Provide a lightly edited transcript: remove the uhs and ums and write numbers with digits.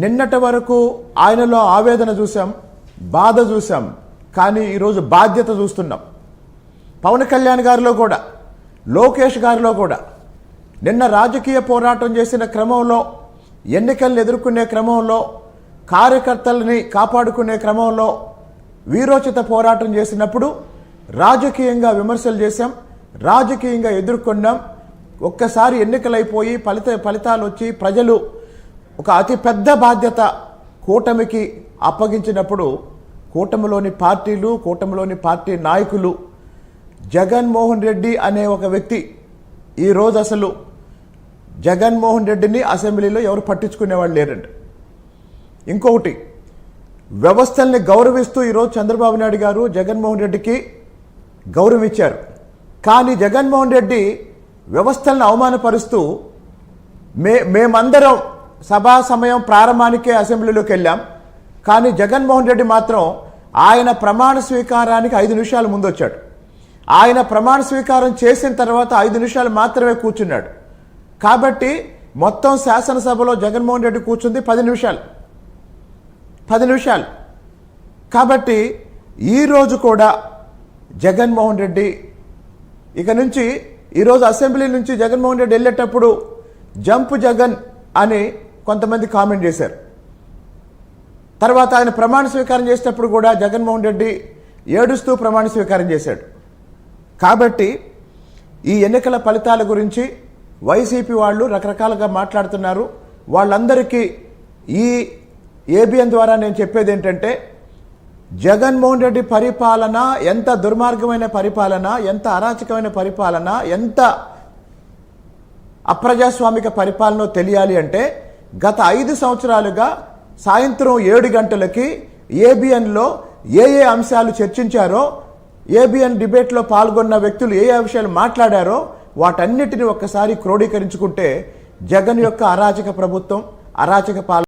నిన్నటి వరకు ఆయనలో ఆవేదన చూసాం, బాధ చూసాం, కానీ ఈరోజు బాధ్యత చూస్తున్నాం. పవన్ కళ్యాణ్ గారిలో కూడా, లోకేష్ గారిలో కూడా నిన్న రాజకీయ పోరాటం చేసిన క్రమంలో, ఎన్నికలను ఎదుర్కొనే క్రమంలో, కార్యకర్తలని కాపాడుకునే క్రమంలో వీరోచిత పోరాటం చేసినప్పుడు రాజకీయంగా విమర్శలు చేశాం, రాజకీయంగా ఎదుర్కొన్నాం. ఒక్కసారి ఎన్నికలైపోయి ఫలితాలు వచ్చి ప్రజలు ఒక అతి పెద్ద బాధ్యత కూటమికి అప్పగించినప్పుడు కూటమిలోని పార్టీలు, కూటమిలోని పార్టీ నాయకులు, జగన్మోహన్ రెడ్డి అనే ఒక వ్యక్తి ఈరోజు అసలు జగన్మోహన్ రెడ్డిని అసెంబ్లీలో ఎవరు పట్టించుకునేవాళ్ళు లేరండి. ఇంకొకటి, వ్యవస్థల్ని గౌరవిస్తూ ఈరోజు చంద్రబాబు నాయుడు గారు జగన్మోహన్ రెడ్డికి గౌరవం ఇచ్చారు. కానీ జగన్మోహన్ రెడ్డి వ్యవస్థలను అవమానపరుస్తూ మేమందరం సభా సమయం ప్రారంభానికే అసెంబ్లీలోకి వెళ్ళాం, కానీ జగన్మోహన్ రెడ్డి మాత్రం ఆయన ప్రమాణ స్వీకారానికి 5 నిమిషాల ముందు వచ్చాడు. ఆయన ప్రమాణ స్వీకారం చేసిన తర్వాత 5 నిమిషాలు మాత్రమే కూర్చున్నాడు. కాబట్టి మొత్తం శాసనసభలో జగన్మోహన్ రెడ్డి కూర్చుంది 10 నిమిషాలు. కాబట్టి ఈరోజు కూడా జగన్మోహన్ రెడ్డి ఇక నుంచి ఈరోజు అసెంబ్లీ నుంచి జగన్మోహన్ రెడ్డి వెళ్ళేటప్పుడు జంప్ జగన్ అని కొంతమంది కామెంట్ చేశారు. తర్వాత ఆయన ప్రమాణ స్వీకారం చేసేటప్పుడు కూడా జగన్మోహన్ రెడ్డి ఏడుస్తూ ప్రమాణ స్వీకారం చేశాడు. కాబట్టి ఈ ఎన్నికల ఫలితాల గురించి వైసీపీ వాళ్ళు రకరకాలుగా మాట్లాడుతున్నారు. వాళ్ళందరికీ ఈ ఏబిఎన్ ద్వారా నేను చెప్పేది ఏంటంటే, జగన్మోహన్ రెడ్డి పరిపాలన ఎంత దుర్మార్గమైన పరిపాలన, ఎంత అరాచకమైన పరిపాలన, ఎంత అప్రజాస్వామిక పరిపాలన తెలియాలి అంటే గత 5 సంవత్సరాలుగా సాయంత్రం 7 గంటలకి ఏబిఎన్లో ఏ అంశాలు చర్చించారో, ఏబిఎన్ డిబేట్లో పాల్గొన్న వ్యక్తులు ఏ విషయాలు మాట్లాడారో వాటన్నిటిని ఒక్కసారి క్రోడీకరించుకుంటే జగన్ యొక్క అరాచక ప్రభుత్వం, అరాచక పాలన